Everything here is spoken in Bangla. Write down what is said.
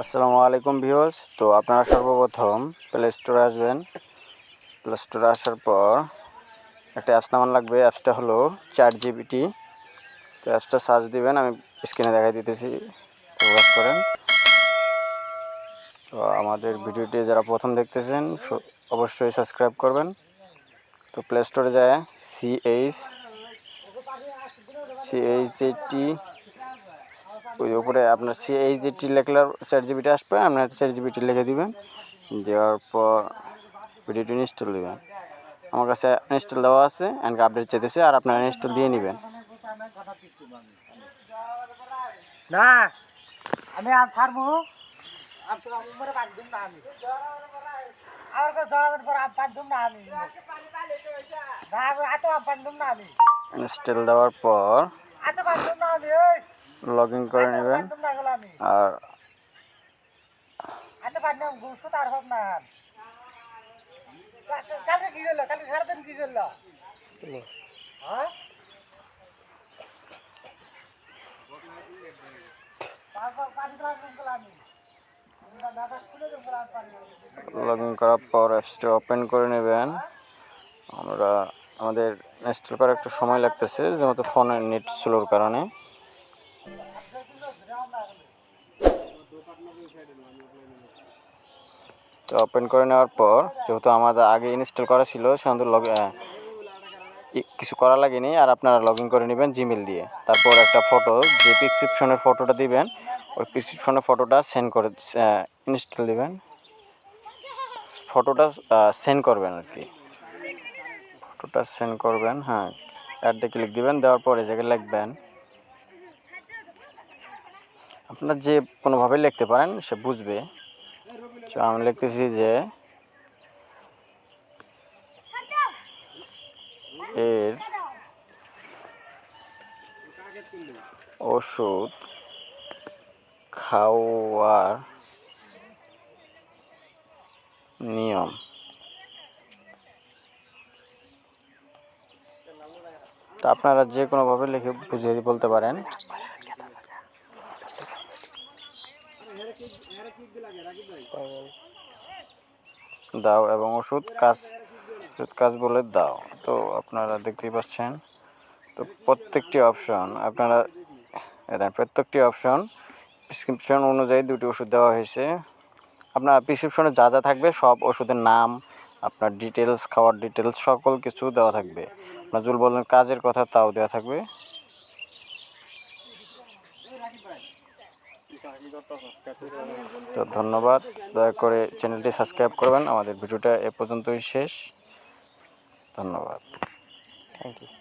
আসসালামু আলাইকুম ভিউয়ার্স। তো আপনারা সর্বপ্রথম প্লে স্টোরে আসবেন। প্লে স্টোরে আসার পর একটা অ্যাপস নামান লাগবে। অ্যাপসটা হলো ChatGPT। তো অ্যাপসটা সার্চ দিবেন, আমি স্ক্রিনে দেখাই দিতেছি, ফোকাস করেন। তো আমাদের ভিডিওটি যারা প্রথম দেখতেছেন অবশ্যই সাবস্ক্রাইব করবেন। তো প্লে স্টোরে যায় CHAT ওই উপরে আপনার CHAT লেখলে ChatGPT আসবে, আপনার ChatGPT লিখে দিবেন। দেওয়ার পর ভিডিওটি ইনস্টল দিবেন। আমার কাছে ইনস্টল দেওয়া আছে, এন্ড আপডেট চাইতেছে, আর আপনারা ইনস্টল দিয়ে নেবেন। না আমি আর ছাড়বো উপরে বাঁধুম না আমি আর জড়াবের পর বাঁধুম না আমি এত বাঁধুম না আমি ইনস্টল দেওয়ার পর এত বাঁধুম না আমি লগ ইন করে নেবেন। আর এত বাঁধলাম ঘুষো তার হোক না। কালকে কি করলো? কালকে সারাদিন কি করলো? হ্যাঁ লগ ইন করার পর অ্যাপসটি ওপেন করে নেবেন। আমাদের ইনস্টল করার একটু সময় লাগতেছে, যেহেতু ফোনের নেট স্লোর কারণে। তো ওপেন করে নেওয়ার পর, যেহেতু আমাদের আগে ইনস্টল করা ছিল, সেহেতু কিছু করা লাগেনি। আর আপনারা লগ ইন করে নেবেন জিমেল দিয়ে। তারপর একটা ফটো, যে প্রেসক্রিপশনের ফটোটা দিবেন, ওই প্রেসক্রিপশনের ফটোটা ইনস্টল দিবেন, ফটোটা সেন্ড করবেন আর কি। ফটোটা সেন্ড করবেন, হ্যাঁ, অ্যাডে ক্লিক দিবেন। দেওয়ার পর এই জায়গায় লিখবেন, আপনার যে কোনোভাবে লিখতে পারেন, সে বুঝবে। তো আমি লিখতেছি যে এর ওষুধ খাওয়ার নিয়ম। তা আপনারা যে কোনোভাবে লিখে বুঝিয়ে বলতে পারেন। দাও এবং ওষুধ কাজ বলে দাও। তো আপনারা দেখতেই পাচ্ছেন। তো প্রত্যেকটি অপশন প্রেসক্রিপশন অনুযায়ী দুটি ওষুধ দেওয়া হয়েছে। আপনার প্রেসক্রিপশনে যা যা থাকবে সব ওষুধের নাম, আপনার ডিটেলস, খাওয়ার ডিটেলস সকল কিছু দেওয়া থাকবে। আপনার যদি বলেন কাজের কথা, তাও দেওয়া থাকবে। তো ধন্যবাদ। দয়া করে চ্যানেলটি সাবস্ক্রাইব করবেন। আমাদের ভিডিওটা এ পর্যন্তই শেষ। ধন্যবাদ। Thank you.